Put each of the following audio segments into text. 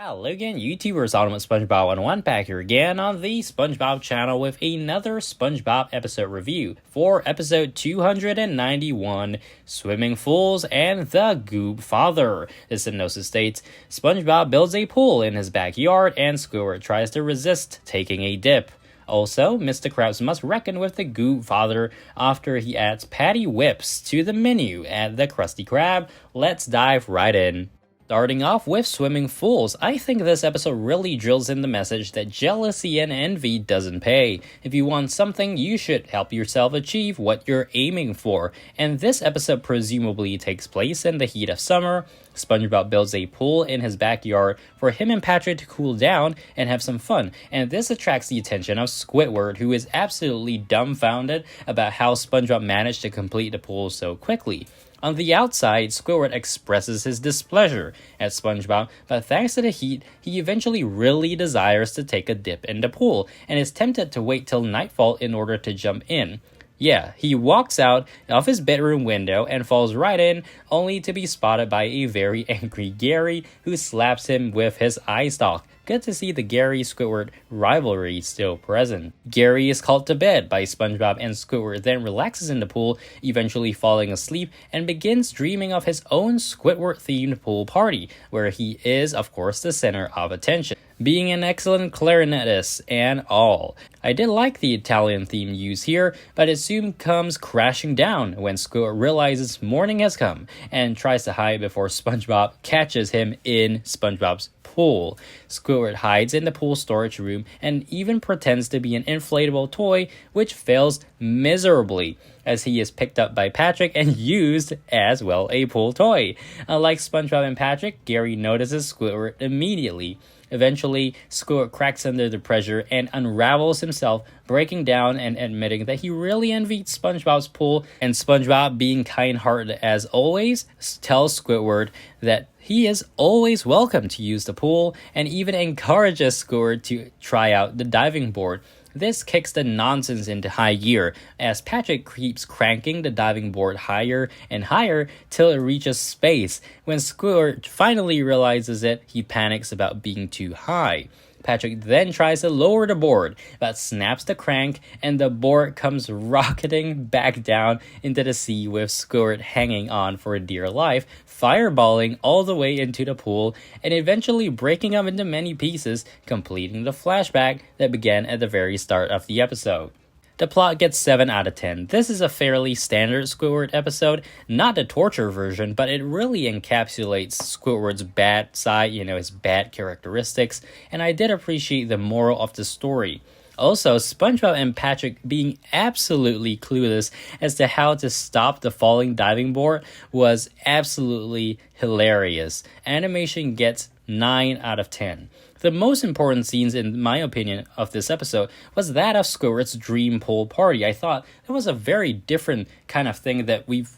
Hello again, YouTubers, Ultimate SpongeBob 101 back here again on the SpongeBob channel with another SpongeBob episode review for episode 291, Swimming Fools and the Goo Father. The synopsis states, SpongeBob builds a pool in his backyard and Squidward tries to resist taking a dip. Also, Mr. Krabs must reckon with the Goo Father after he adds patty whips to the menu at the Krusty Krab. Let's dive right in. Starting off with Swimming Fools, I think this episode really drills in the message that jealousy and envy doesn't pay. If you want something, you should help yourself achieve what you're aiming for. And this episode presumably takes place in the heat of summer. SpongeBob builds a pool in his backyard for him and Patrick to cool down and have some fun. And this attracts the attention of Squidward, who is absolutely dumbfounded about how SpongeBob managed to complete the pool so quickly. On the outside, Squidward expresses his displeasure at SpongeBob, but thanks to the heat, he eventually really desires to take a dip in the pool, and is tempted to wait till nightfall in order to jump in. Yeah, he walks out of his bedroom window and falls right in, only to be spotted by a very angry Gary, who slaps him with his eye stalk. Good to see the Gary-Squidward rivalry still present. Gary is called to bed by SpongeBob, and Squidward then relaxes in the pool, eventually falling asleep and begins dreaming of his own Squidward-themed pool party, where he is, of course, the center of attention, being an excellent clarinetist and all. I did like the Italian theme used here, but it soon comes crashing down when Squidward realizes morning has come and tries to hide before SpongeBob catches him in SpongeBob's pool. Squidward hides in the pool storage room and even pretends to be an inflatable toy, which fails miserably as he is picked up by Patrick and used as well a pool toy. Unlike SpongeBob and Patrick, Gary notices Squidward immediately. Eventually, Squidward cracks under the pressure and unravels himself, breaking down and admitting that he really envied SpongeBob's pool, and SpongeBob, being kind-hearted as always, tells Squidward that he is always welcome to use the pool and even encourages Squidward to try out the diving board. This kicks the nonsense into high gear, as Patrick keeps cranking the diving board higher and higher till it reaches space. When Squidward finally realizes it, he panics about being too high. Patrick then tries to lower the board, but snaps the crank, and the board comes rocketing back down into the sea with Squidward hanging on for dear life, fireballing all the way into the pool, and eventually breaking up into many pieces, completing the flashback that began at the very start of the episode. The plot gets 7 out of 10. This is a fairly standard Squidward episode, not the torture version, but it really encapsulates Squidward's bad side, his bad characteristics, and I did appreciate the moral of the story. Also, SpongeBob and Patrick being absolutely clueless as to how to stop the falling diving board was absolutely hilarious. Animation gets 9 out of 10. The most important scenes, in my opinion, of this episode was that of Squidward's dream pool party. I thought it was a very different kind of thing that we've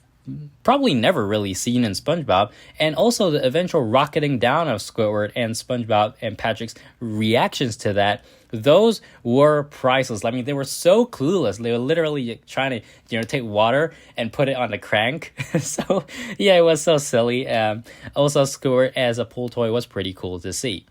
probably never really seen in SpongeBob, and also the eventual rocketing down of Squidward and SpongeBob and Patrick's reactions to that. Those were priceless. I mean, they were so clueless. They were literally trying to, take water and put it on the crank. So, yeah, it was so silly. Also, Squidward as a pool toy was pretty cool to see.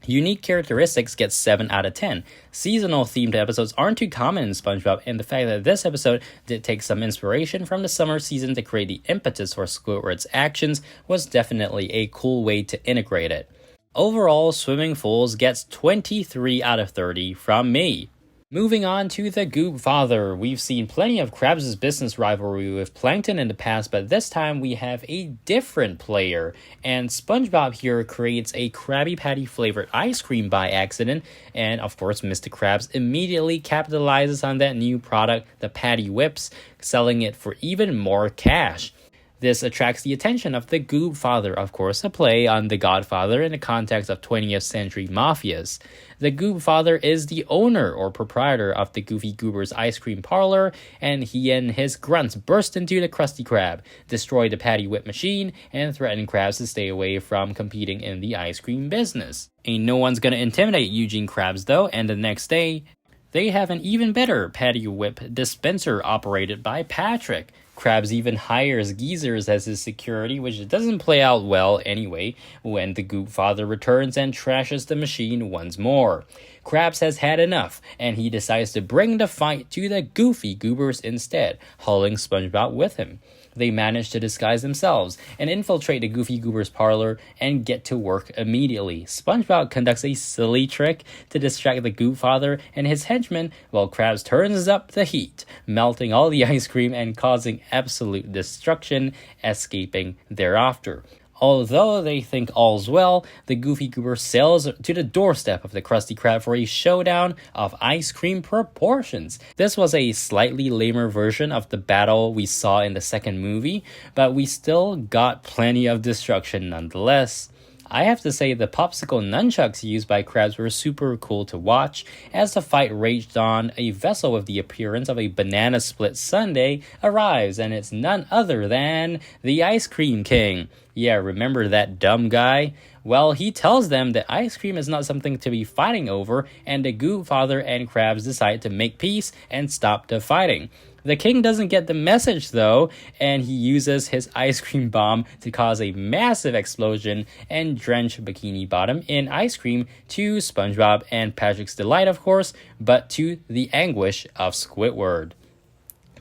Unique characteristics gets 7 out of 10. Seasonal themed episodes aren't too common in SpongeBob, and the fact that this episode did take some inspiration from the summer season to create the impetus for Squidward's actions was definitely a cool way to integrate it. Overall, Swimming Fools gets 23 out of 30 from me. Moving on to the Goo Father, we've seen plenty of Krabs' business rivalry with Plankton in the past, but this time we have a different player, and SpongeBob here creates a Krabby Patty-flavored ice cream by accident, and of course Mr. Krabs immediately capitalizes on that new product, the Patty Whips, selling it for even more cash. This attracts the attention of the Goo Father, of course, a play on The Godfather in the context of 20th century mafias. The Goo Father is the owner or proprietor of the Goofy Goober's ice cream parlor, and he and his grunts burst into the Krusty Krab, destroy the patty whip machine, and threaten Krabs to stay away from competing in the ice cream business. Ain't no one's gonna intimidate Eugene Krabs though, and the next day, they have an even better patty whip dispenser operated by Patrick. Krabs even hires geezers as his security, which doesn't play out well anyway when the Goo Father returns and trashes the machine once more. Krabs has had enough, and he decides to bring the fight to the Goofy Goobers instead, hauling SpongeBob with him. They manage to disguise themselves and infiltrate the Goofy Goober's parlor and get to work immediately. SpongeBob conducts a silly trick to distract the Goo Father and his henchmen, while Krabs turns up the heat, melting all the ice cream and causing absolute destruction, escaping thereafter. Although they think all's well, the Goofy Goober sails to the doorstep of the Krusty Krab for a showdown of ice cream proportions. This was a slightly lamer version of the battle we saw in the second movie, but we still got plenty of destruction nonetheless. I have to say the popsicle nunchucks used by Krabs were super cool to watch. As the fight raged on, a vessel with the appearance of a banana split sundae arrives, and it's none other than the Ice Cream King. Yeah, remember that dumb guy? Well, he tells them that ice cream is not something to be fighting over, and the Goo Father and Krabs decide to make peace and stop the fighting. The king doesn't get the message though, and he uses his ice cream bomb to cause a massive explosion and drench Bikini Bottom in ice cream, to SpongeBob and Patrick's delight of course, but to the anguish of Squidward.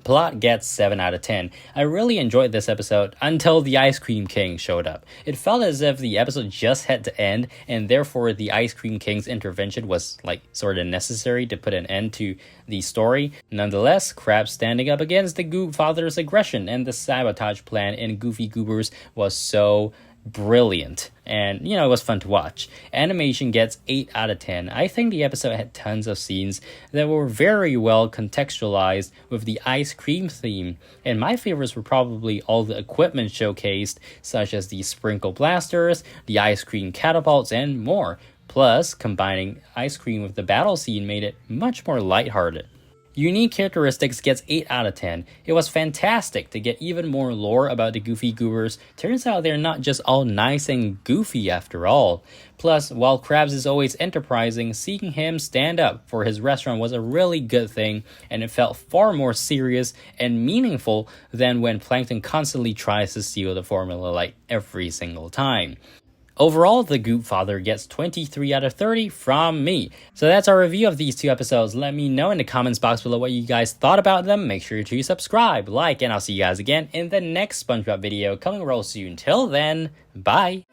Plot gets 7 out of 10. I really enjoyed this episode until the Ice Cream King showed up. It felt as if the episode just had to end, and therefore the Ice Cream King's intervention was sort of necessary to put an end to the story. Nonetheless, Krabs standing up against the Goo Father's aggression and the sabotage plan in Goofy Goobers was so brilliant, and it was fun to watch. Animation gets 8 out of 10. I think the episode had tons of scenes that were very well contextualized with the ice cream theme, and my favorites were probably all the equipment showcased, such as the sprinkle blasters, the ice cream catapults, and more. Plus, combining ice cream with the battle scene made it much more lighthearted. Unique Characteristics gets 8 out of 10. It was fantastic to get even more lore about the Goofy Goobers. Turns out they're not just all nice and goofy after all. Plus, while Krabs is always enterprising, seeing him stand up for his restaurant was a really good thing, and it felt far more serious and meaningful than when Plankton constantly tries to steal the formula every single time. Overall, the Goo Father gets 23 out of 30 from me. So that's our review of these 2 episodes. Let me know in the comments box below what you guys thought about them. Make sure to subscribe, like, and I'll see you guys again in the next SpongeBob video coming real soon. Till then, bye!